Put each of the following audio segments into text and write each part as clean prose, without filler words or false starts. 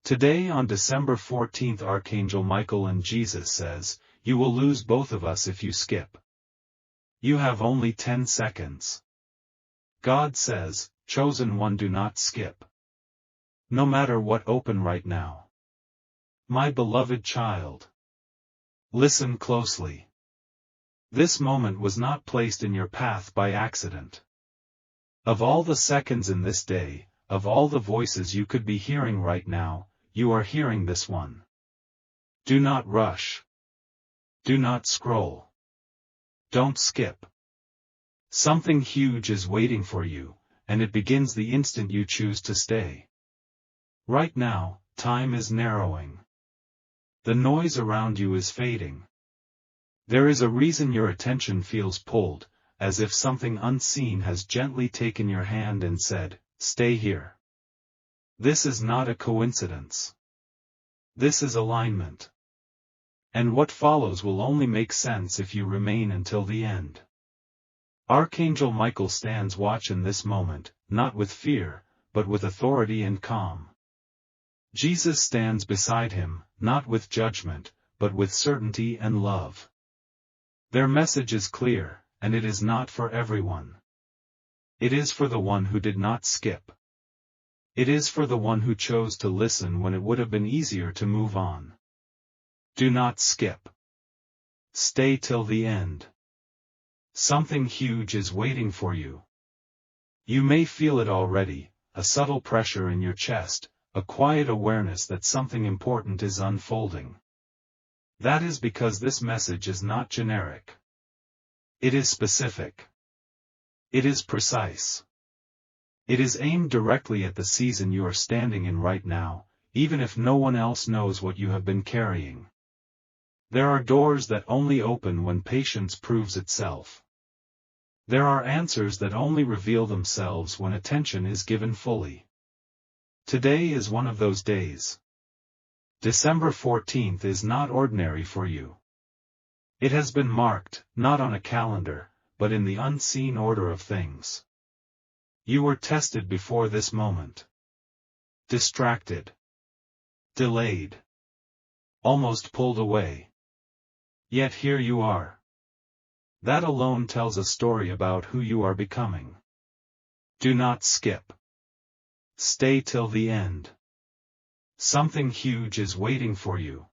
Today on December 14th, Archangel Michael and Jesus says, "You will lose both of us if you skip. You have only 10 seconds. God says, chosen one, do not skip. No matter what open right now. My beloved child. Listen closely. This moment was not placed in your path by accident. Of all the seconds in this day, of all the voices you could be hearing right now, you are hearing this one. Do not rush. Do not scroll. Don't skip. Something huge is waiting for you, and it begins the instant you choose to stay. Right now, time is narrowing. The noise around you is fading. There is a reason your attention feels pulled, as if something unseen has gently taken your hand and said, "Stay here." This is not a coincidence. This is alignment. And what follows will only make sense if you remain until the end. Archangel Michael stands watch in this moment, not with fear, but with authority and calm. Jesus stands beside him, not with judgment, but with certainty and love. Their message is clear, and it is not for everyone. It is for the one who did not skip. It is for the one who chose to listen when it would have been easier to move on. Do not skip. Stay till the end. Something huge is waiting for you. You may feel it already, a subtle pressure in your chest, a quiet awareness that something important is unfolding. That is because this message is not generic. It is specific. It is precise. It is aimed directly at the season you are standing in right now, even if no one else knows what you have been carrying. There are doors that only open when patience proves itself. There are answers that only reveal themselves when attention is given fully. Today is one of those days. December 14th is not ordinary for you. It has been marked, not on a calendar, but in the unseen order of things. You were tested before this moment. Distracted. Delayed. Almost pulled away. Yet here you are. That alone tells a story about who you are becoming. Do not skip. Stay till the end. Something huge is waiting for you.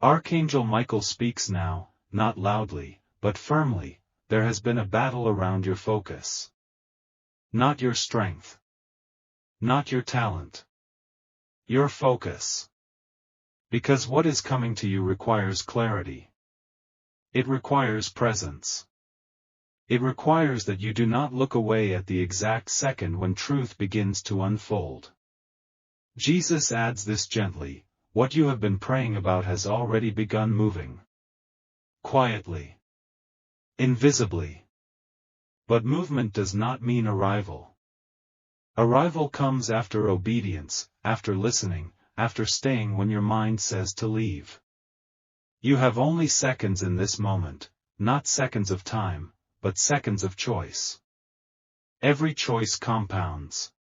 Archangel Michael speaks now, not loudly, but firmly. There has been a battle around your focus. Not your strength. Not your talent. Your focus. Because what is coming to you requires clarity. It requires presence. It requires that you do not look away at the exact second when truth begins to unfold. Jesus adds this gently, what you have been praying about has already begun moving. Quietly. Invisibly. But movement does not mean arrival. Arrival comes after obedience, after listening, after staying when your mind says to leave. You have only seconds in this moment, not seconds of time, but seconds of choice. Every choice compounds.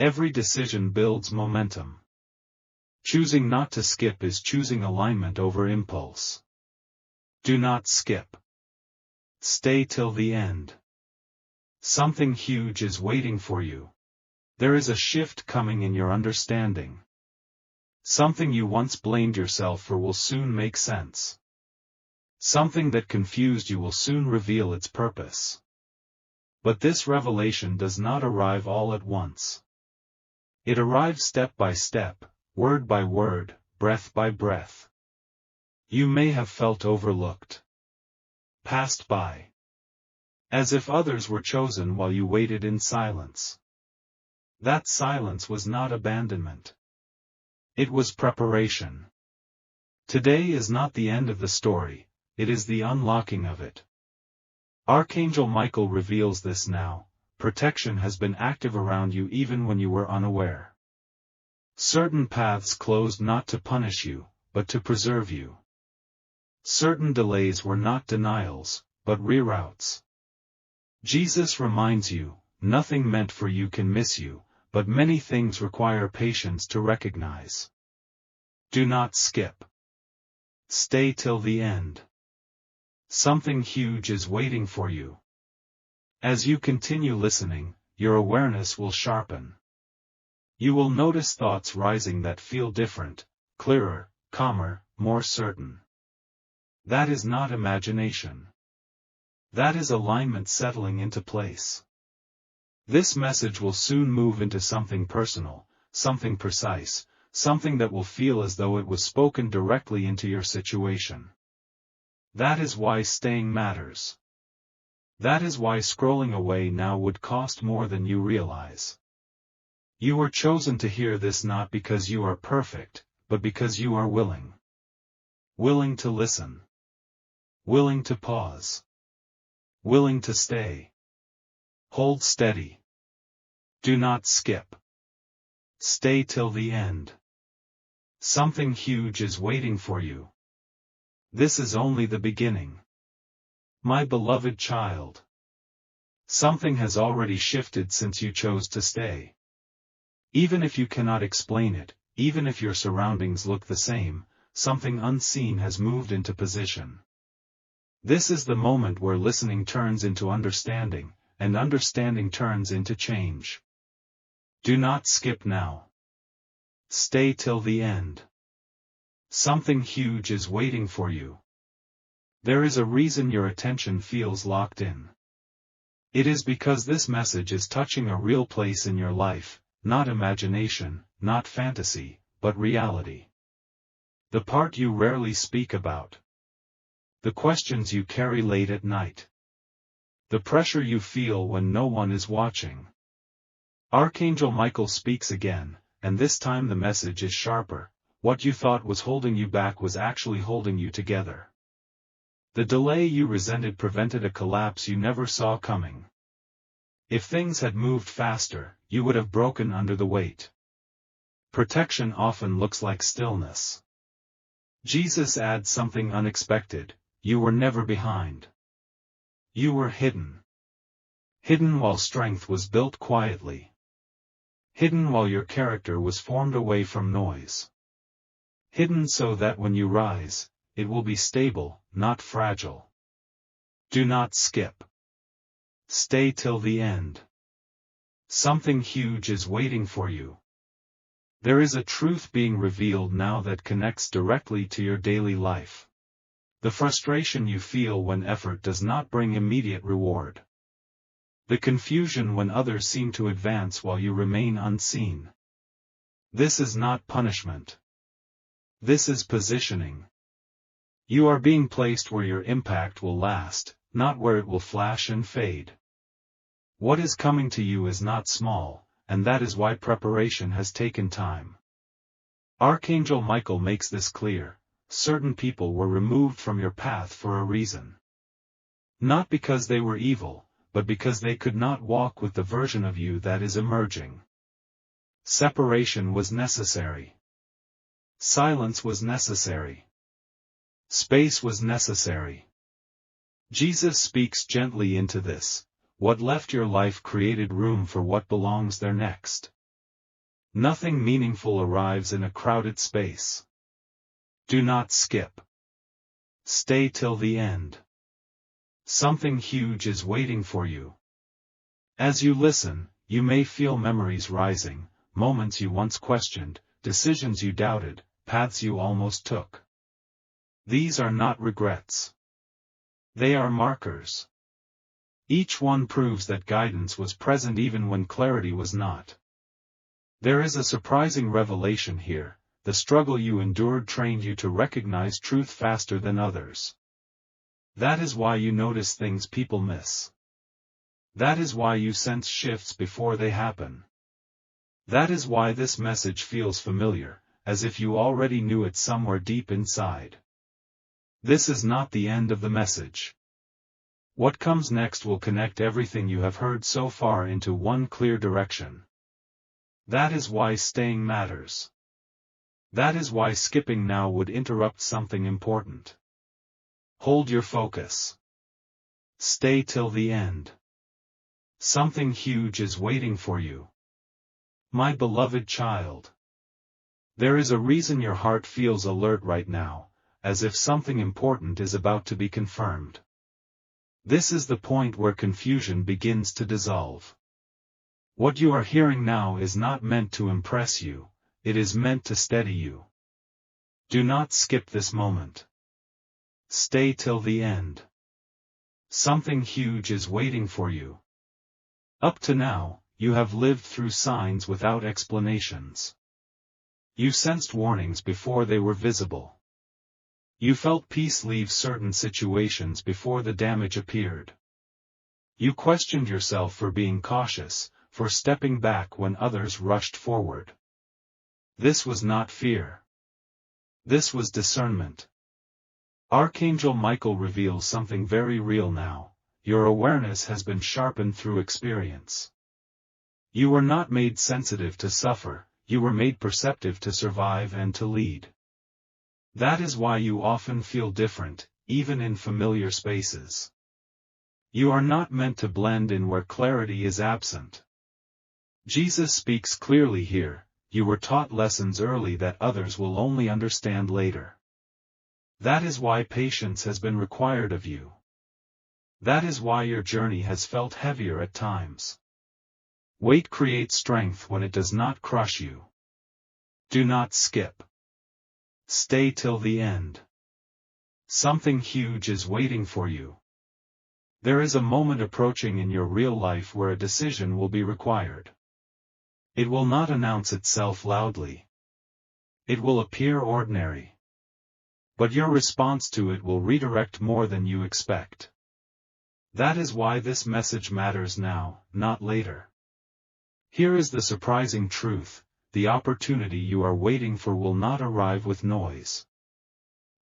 Every decision builds momentum. Choosing not to skip is choosing alignment over impulse. Do not skip. Stay till the end. Something huge is waiting for you. There is a shift coming in your understanding. Something you once blamed yourself for will soon make sense. Something that confused you will soon reveal its purpose. But this revelation does not arrive all at once. It arrives step by step, word by word, breath by breath. You may have felt overlooked. Passed by. As if others were chosen while you waited in silence. That silence was not abandonment. It was preparation. Today is not the end of the story, it is the unlocking of it. Archangel Michael reveals this now. Protection has been active around you even when you were unaware. Certain paths closed not to punish you, but to preserve you. Certain delays were not denials, but reroutes. Jesus reminds you, nothing meant for you can miss you, but many things require patience to recognize. Do not skip. Stay till the end. Something huge is waiting for you. As you continue listening, your awareness will sharpen. You will notice thoughts rising that feel different, clearer, calmer, more certain. That is not imagination. That is alignment settling into place. This message will soon move into something personal, something precise, something that will feel as though it was spoken directly into your situation. That is why staying matters. That is why scrolling away now would cost more than you realize. You were chosen to hear this not because you are perfect, but because you are willing. Willing to listen. Willing to pause. Willing to stay. Hold steady. Do not skip. Stay till the end. Something huge is waiting for you. This is only the beginning. My beloved child. Something has already shifted since you chose to stay. Even if you cannot explain it, even if your surroundings look the same, something unseen has moved into position. This is the moment where listening turns into understanding, and understanding turns into change. Do not skip now. Stay till the end. Something huge is waiting for you. There is a reason your attention feels locked in. It is because this message is touching a real place in your life, not imagination, not fantasy, but reality. The part you rarely speak about. The questions you carry late at night. The pressure you feel when no one is watching. Archangel Michael speaks again, and this time the message is sharper. What you thought was holding you back was actually holding you together. The delay you resented prevented a collapse you never saw coming. If things had moved faster, you would have broken under the weight. Protection often looks like stillness. Jesus adds something unexpected: you were never behind. You were hidden. Hidden while strength was built quietly. Hidden while your character was formed away from noise. Hidden so that when you rise, it will be stable, not fragile. Do not skip. Stay till the end. Something huge is waiting for you. There is a truth being revealed now that connects directly to your daily life. The frustration you feel when effort does not bring immediate reward. The confusion when others seem to advance while you remain unseen. This is not punishment. This is positioning. You are being placed where your impact will last, not where it will flash and fade. What is coming to you is not small, and that is why preparation has taken time. Archangel Michael makes this clear: certain people were removed from your path for a reason. Not because they were evil, but because they could not walk with the version of you that is emerging. Separation was necessary. Silence was necessary. Space was necessary. Jesus speaks gently into this: what left your life created room for what belongs there next. Nothing meaningful arrives in a crowded space. Do not skip. Stay till the end. Something huge is waiting for you. As you listen, you may feel memories rising, moments you once questioned, decisions you doubted, paths you almost took. These are not regrets. They are markers. Each one proves that guidance was present even when clarity was not. There is a surprising revelation here: the struggle you endured trained you to recognize truth faster than others. That is why you notice things people miss. That is why you sense shifts before they happen. That is why this message feels familiar, as if you already knew it somewhere deep inside. This is not the end of the message. What comes next will connect everything you have heard so far into one clear direction. That is why staying matters. That is why skipping now would interrupt something important. Hold your focus. Stay till the end. Something huge is waiting for you. My beloved child. There is a reason your heart feels alert right now, as if something important is about to be confirmed. This is the point where confusion begins to dissolve. What you are hearing now is not meant to impress you, it is meant to steady you. Do not skip this moment. Stay till the end. Something huge is waiting for you. Up to now, you have lived through signs without explanations. You sensed warnings before they were visible. You felt peace leave certain situations before the damage appeared. You questioned yourself for being cautious, for stepping back when others rushed forward. This was not fear. This was discernment. Archangel Michael reveals something very real now. Your awareness has been sharpened through experience. You were not made sensitive to suffer, you were made perceptive to survive and to lead. That is why you often feel different, even in familiar spaces. You are not meant to blend in where clarity is absent. Jesus speaks clearly here, you were taught lessons early that others will only understand later. That is why patience has been required of you. That is why your journey has felt heavier at times. Wait creates strength when it does not crush you. Do not skip. Stay till the end. Something huge is waiting for you. There is a moment approaching in your real life where a decision will be required. It will not announce itself loudly. It will appear ordinary. But your response to it will redirect more than you expect. That is why this message matters now, not later. Here is the surprising truth, the opportunity you are waiting for will not arrive with noise.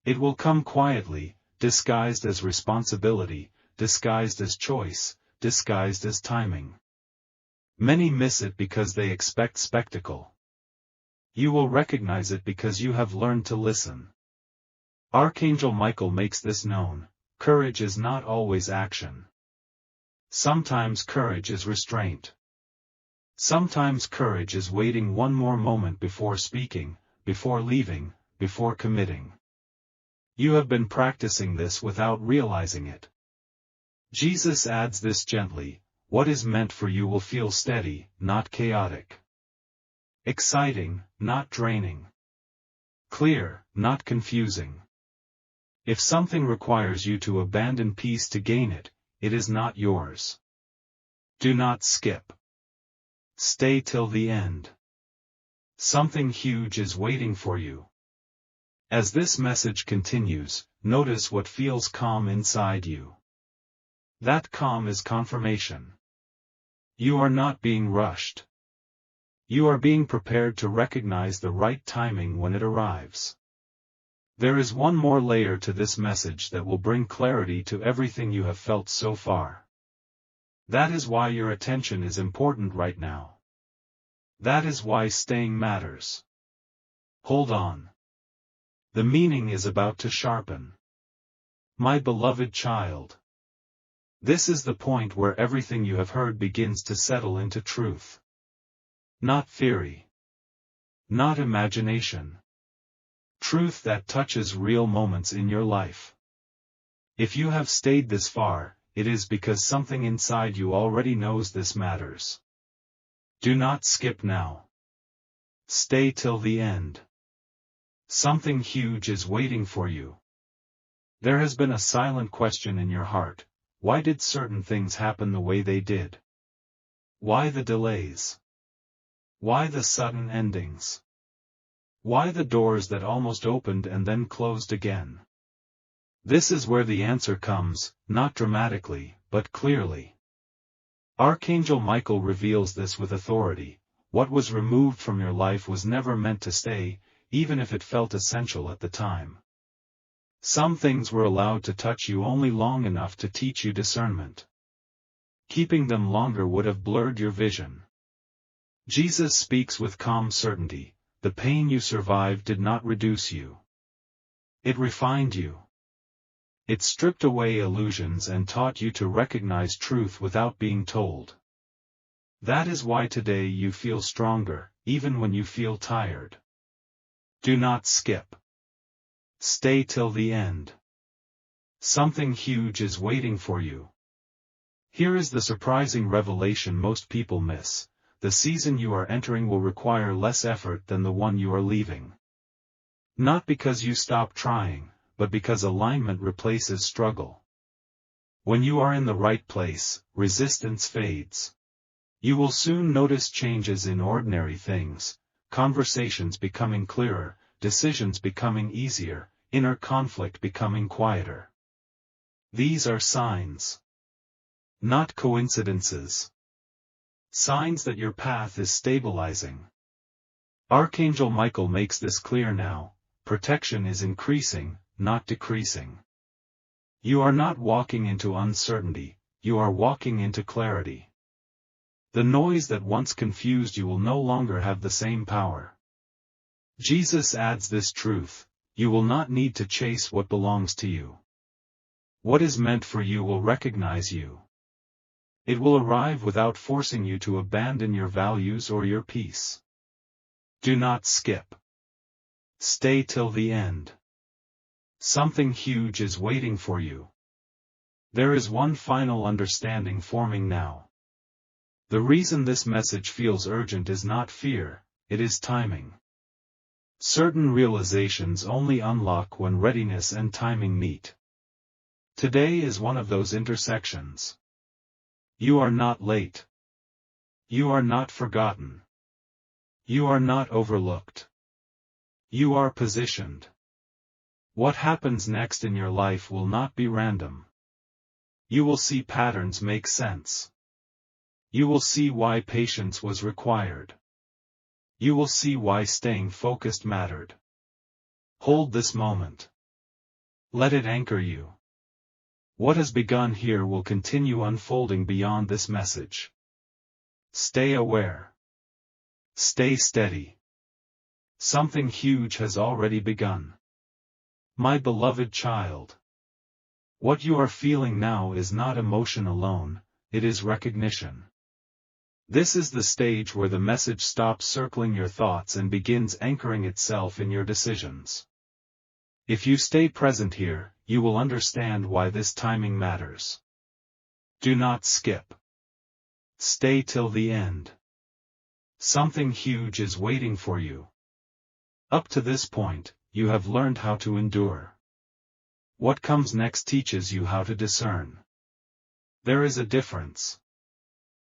It will come quietly, disguised as responsibility, disguised as choice, disguised as timing. Many miss it because they expect spectacle. You will recognize it because you have learned to listen. Archangel Michael makes this known, courage is not always action. Sometimes courage is restraint. Sometimes courage is waiting one more moment before speaking, before leaving, before committing. You have been practicing this without realizing it. Jesus adds this gently, what is meant for you will feel steady, not chaotic. Exciting, not draining. Clear, not confusing. If something requires you to abandon peace to gain it, it is not yours. Do not skip. Stay till the end. Something huge is waiting for you. As this message continues, notice what feels calm inside you. That calm is confirmation. You are not being rushed. You are being prepared to recognize the right timing when it arrives. There is one more layer to this message that will bring clarity to everything you have felt so far. That is why your attention is important right now. That is why staying matters. Hold on. The meaning is about to sharpen. My beloved child. This is the point where everything you have heard begins to settle into truth. Not theory. Not imagination. Truth that touches real moments in your life. If you have stayed this far, it is because something inside you already knows this matters. Do not skip now. Stay till the end. Something huge is waiting for you. There has been a silent question in your heart, why did certain things happen the way they did? Why the delays? Why the sudden endings? Why the doors that almost opened and then closed again? This is where the answer comes, not dramatically, but clearly. Archangel Michael reveals this with authority. What was removed from your life was never meant to stay, even if it felt essential at the time. Some things were allowed to touch you only long enough to teach you discernment. Keeping them longer would have blurred your vision. Jesus speaks with calm certainty. The pain you survived did not reduce you. It refined you. It stripped away illusions and taught you to recognize truth without being told. That is why today you feel stronger, even when you feel tired. Do not skip. Stay till the end. Something huge is waiting for you. Here is the surprising revelation most people miss: the season you are entering will require less effort than the one you are leaving. Not because you stop trying, but because alignment replaces struggle. When you are in the right place, resistance fades. You will soon notice changes in ordinary things: conversations becoming clearer, decisions becoming easier, inner conflict becoming quieter. These are signs, not coincidences. Signs that your path is stabilizing. Archangel Michael makes this clear now: protection is increasing, not decreasing. You are not walking into uncertainty, you are walking into clarity. The noise that once confused you will no longer have the same power. Jesus adds this truth: you will not need to chase what belongs to you. What is meant for you will recognize you. It will arrive without forcing you to abandon your values or your peace. Do not skip. Stay till the end. Something huge is waiting for you. There is one final understanding forming now. The reason this message feels urgent is not fear, it is timing. Certain realizations only unlock when readiness and timing meet. Today is one of those intersections. You are not late. You are not forgotten. You are not overlooked. You are positioned. What happens next in your life will not be random. You will see patterns make sense. You will see why patience was required. You will see why staying focused mattered. Hold this moment. Let it anchor you. What has begun here will continue unfolding beyond this message. Stay aware. Stay steady. Something huge has already begun. My beloved child. What you are feeling now is not emotion alone, it is recognition. This is the stage where the message stops circling your thoughts and begins anchoring itself in your decisions. If you stay present here, you will understand why this timing matters. Do not skip. Stay till the end. Something huge is waiting for you. Up to this point, you have learned how to endure. What comes next teaches you how to discern. There is a difference.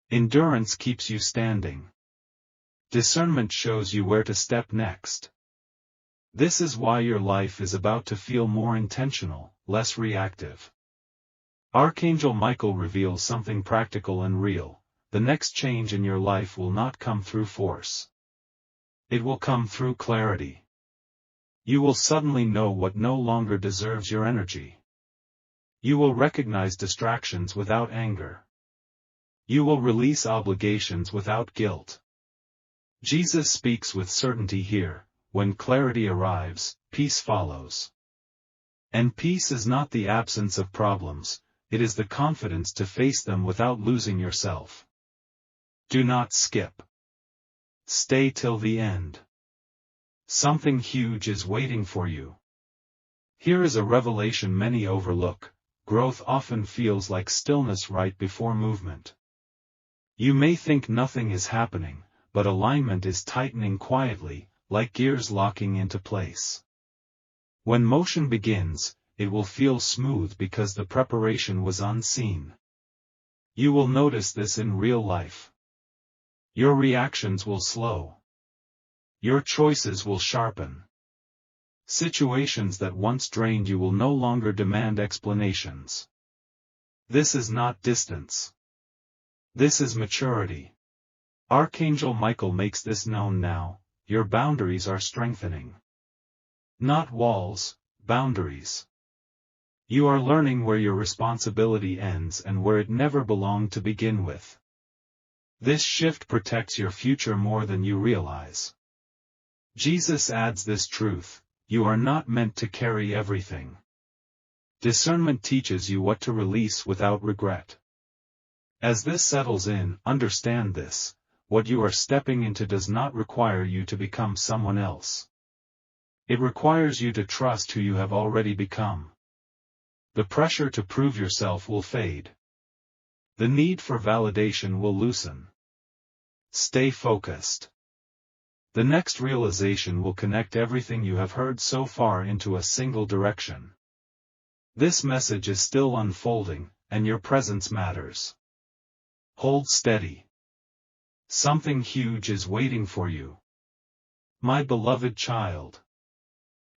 Endurance keeps you standing. Discernment shows you where to step next. This is why your life is about to feel more intentional, less reactive. Archangel Michael reveals something practical and real: the next change in your life will not come through force. It will come through clarity. You will suddenly know what no longer deserves your energy. You will recognize distractions without anger. You will release obligations without guilt. Jesus speaks with certainty here: when clarity arrives, peace follows. And peace is not the absence of problems, it is the confidence to face them without losing yourself. Do not skip. Stay till the end. Something huge is waiting for you. Here is a revelation many overlook: growth often feels like stillness right before movement. You may think nothing is happening, but alignment is tightening quietly, like gears locking into place. When motion begins, it will feel smooth because the preparation was unseen. You will notice this in real life. Your reactions will slow. Your choices will sharpen. Situations that once drained you will no longer demand explanations. This is not distance. This is maturity. Archangel Michael makes this known now: your boundaries are strengthening. Not walls, boundaries. You are learning where your responsibility ends and where it never belonged to begin with. This shift protects your future more than you realize. Jesus adds this truth: you are not meant to carry everything. Discernment teaches you what to release without regret. As this settles in, understand this: what you are stepping into does not require you to become someone else. It requires you to trust who you have already become. The pressure to prove yourself will fade. The need for validation will loosen. Stay focused. The next realization will connect everything you have heard so far into a single direction. This message is still unfolding, and your presence matters. Hold steady. Something huge is waiting for you. My beloved child.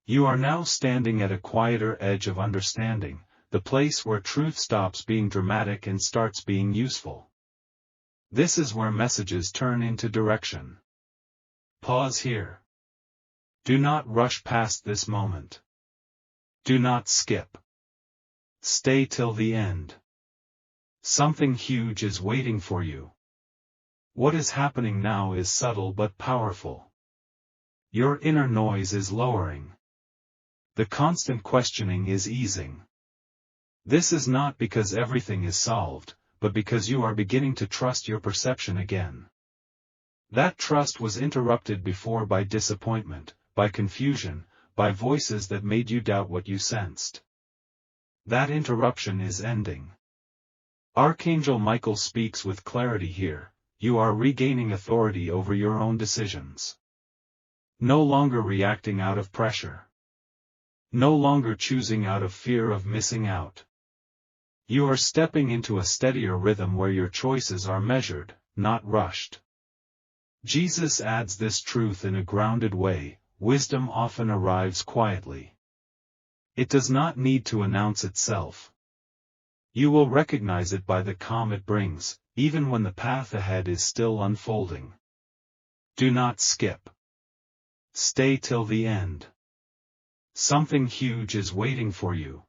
You are now standing at a quieter edge of understanding, the place where truth stops being dramatic and starts being useful. This is where messages turn into direction. Pause here. Do not rush past this moment. Do not skip. Stay till the end. Something huge is waiting for you. What is happening now is subtle but powerful. Your inner noise is lowering. The constant questioning is easing. This is not because everything is solved, but because you are beginning to trust your perception again. That trust was interrupted before by disappointment, by confusion, by voices that made you doubt what you sensed. That interruption is ending. Archangel Michael speaks with clarity here: you are regaining authority over your own decisions. No longer reacting out of pressure. No longer choosing out of fear of missing out. You are stepping into a steadier rhythm where your choices are measured, not rushed. Jesus adds this truth in a grounded way: wisdom often arrives quietly. It does not need to announce itself. You will recognize it by the calm it brings, even when the path ahead is still unfolding. Do not skip. Stay till the end. Something huge is waiting for you.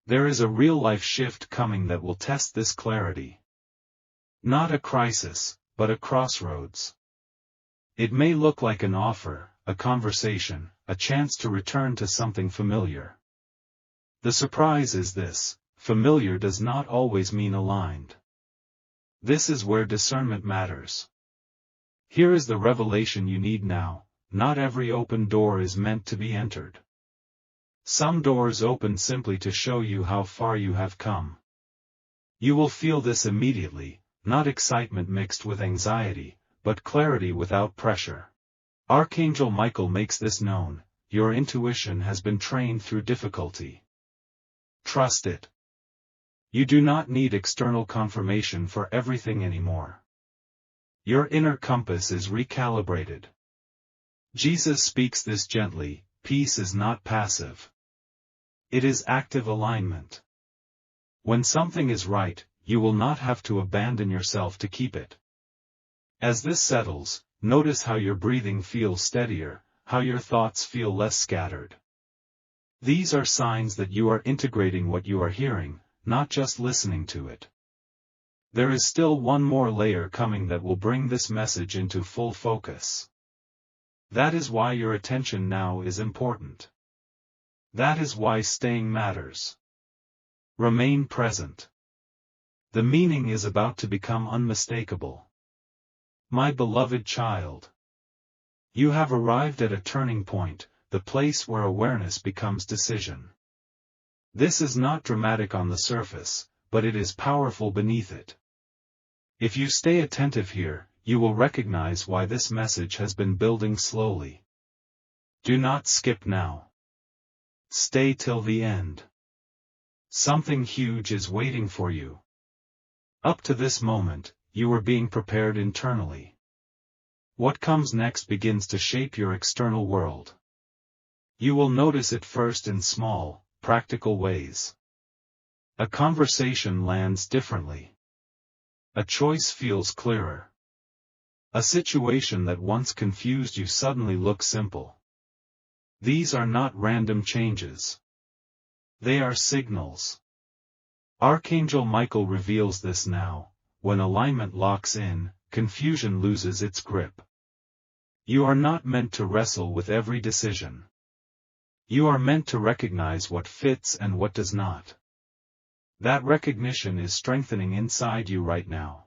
There is a real-life shift coming that will test this clarity. Not a crisis, but a crossroads. It may look like an offer, a conversation, a chance to return to something familiar. The surprise is this: familiar does not always mean aligned. This is where discernment matters. Here is the revelation you need now: not every open door is meant to be entered. Some doors open simply to show you how far you have come. You will feel this immediately, not excitement mixed with anxiety, but clarity without pressure. Archangel Michael makes this known: your intuition has been trained through difficulty. Trust it. You do not need external confirmation for everything anymore. Your inner compass is recalibrated. Jesus speaks this gently: peace is not passive. It is active alignment. When something is right, you will not have to abandon yourself to keep it. As this settles, notice how your breathing feels steadier, how your thoughts feel less scattered. These are signs that you are integrating what you are hearing, not just listening to it. There is still one more layer coming that will bring this message into full focus. That is why your attention now is important. That is why staying matters. Remain present. The meaning is about to become unmistakable. My beloved child. You have arrived at a turning point, the place where awareness becomes decision. This is not dramatic on the surface, but it is powerful beneath it. If you stay attentive here, you will recognize why this message has been building slowly. Do not skip now. Stay till the end. Something huge is waiting for you. Up to this moment, you were being prepared internally. What comes next begins to shape your external world. You will notice it first in small, practical ways. A conversation lands differently. A choice feels clearer. A situation that once confused you suddenly looks simple. These are not random changes. They are signals. Archangel Michael reveals this now: when alignment locks in, confusion loses its grip. You are not meant to wrestle with every decision. You are meant to recognize what fits and what does not. That recognition is strengthening inside you right now.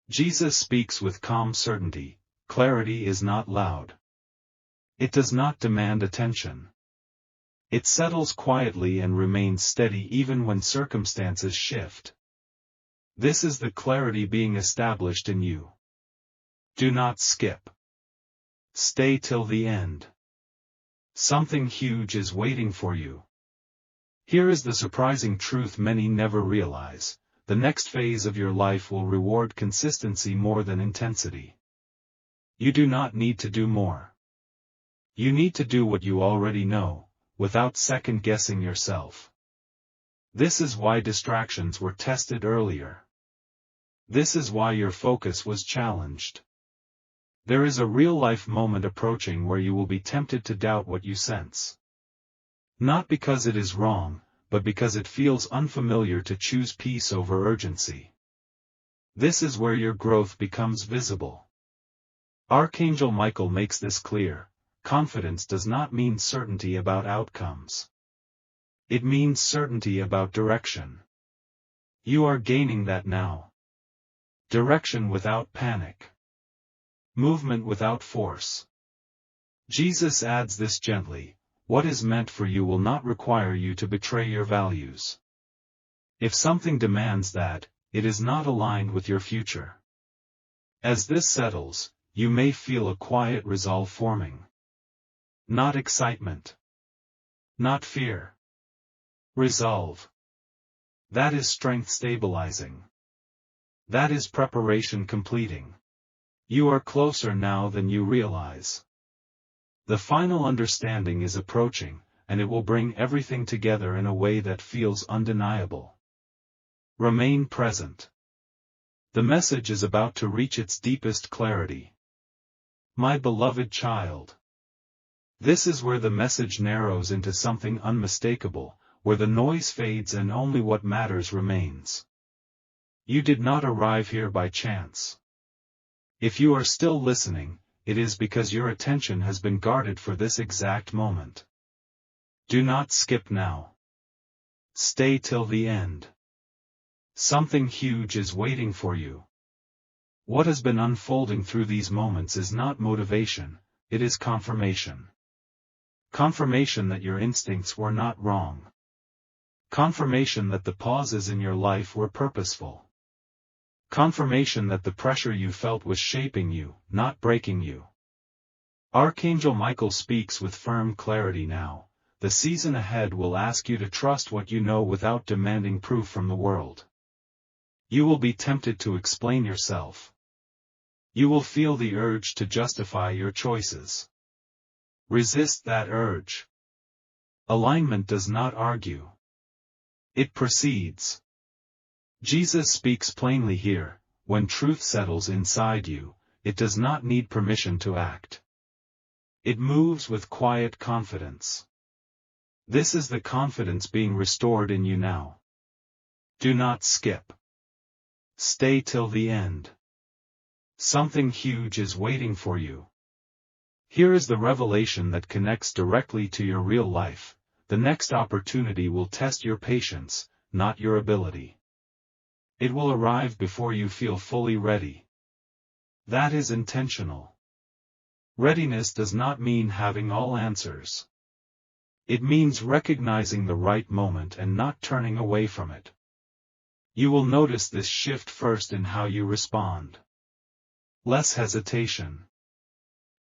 Jesus speaks with calm certainty. Clarity is not loud. It does not demand attention. It settles quietly and remains steady even when circumstances shift. This is the clarity being established in you. Do not skip. Stay till the end. Something huge is waiting for you. Here is the surprising truth many never realize: the next phase of your life will reward consistency more than intensity. You do not need to do more. You need to do what you already know, without second-guessing yourself. This is why distractions were tested earlier. This is why your focus was challenged. There is a real-life moment approaching where you will be tempted to doubt what you sense. Not because it is wrong, but because it feels unfamiliar to choose peace over urgency. This is where your growth becomes visible. Archangel Michael makes this clear: confidence does not mean certainty about outcomes. It means certainty about direction. You are gaining that now. Direction without panic. Movement without force. Jesus adds this gently: what is meant for you will not require you to betray your values. If something demands that, it is not aligned with your future. As this settles, you may feel a quiet resolve forming. Not excitement. Not fear. Resolve. That is strength stabilizing. That is preparation completing. You are closer now than you realize. The final understanding is approaching, and it will bring everything together in a way that feels undeniable. Remain present. The message is about to reach its deepest clarity. My beloved child. This is where the message narrows into something unmistakable, where the noise fades and only what matters remains. You did not arrive here by chance. If you are still listening, it is because your attention has been guarded for this exact moment. Do not skip now. Stay till the end. Something huge is waiting for you. What has been unfolding through these moments is not motivation, it is confirmation. Confirmation that your instincts were not wrong. Confirmation that the pauses in your life were purposeful. Confirmation that the pressure you felt was shaping you, not breaking you. Archangel Michael speaks with firm clarity now. The season ahead will ask you to trust what you know without demanding proof from the world. You will be tempted to explain yourself. You will feel the urge to justify your choices. Resist that urge. Alignment does not argue. It proceeds. Jesus speaks plainly here: when truth settles inside you, it does not need permission to act. It moves with quiet confidence. This is the confidence being restored in you now. Do not skip. Stay till the end. Something huge is waiting for you. Here is the revelation that connects directly to your real life: the next opportunity will test your patience, not your ability. It will arrive before you feel fully ready. That is intentional. Readiness does not mean having all answers. It means recognizing the right moment and not turning away from it. You will notice this shift first in how you respond. Less hesitation.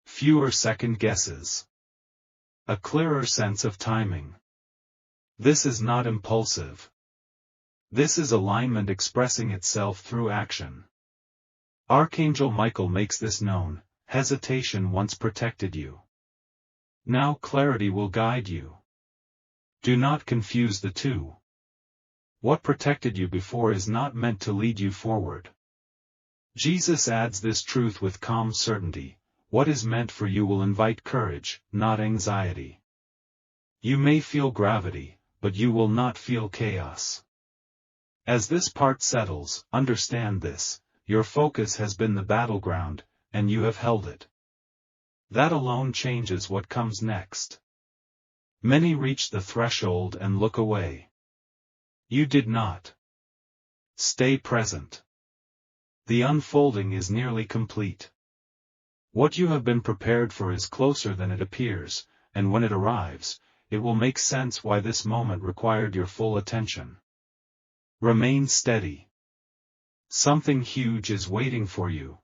Fewer second guesses. A clearer sense of timing. This is not impulsive. This is alignment expressing itself through action. Archangel Michael makes this known: hesitation once protected you. Now clarity will guide you. Do not confuse the two. What protected you before is not meant to lead you forward. Jesus adds this truth with calm certainty: what is meant for you will invite courage, not anxiety. You may feel gravity, but you will not feel chaos. As this part settles, understand this: your focus has been the battleground, and you have held it. That alone changes what comes next. Many reach the threshold and look away. You did not. Stay present. The unfolding is nearly complete. What you have been prepared for is closer than it appears, and when it arrives, it will make sense why this moment required your full attention. Remain steady. Something huge is waiting for you.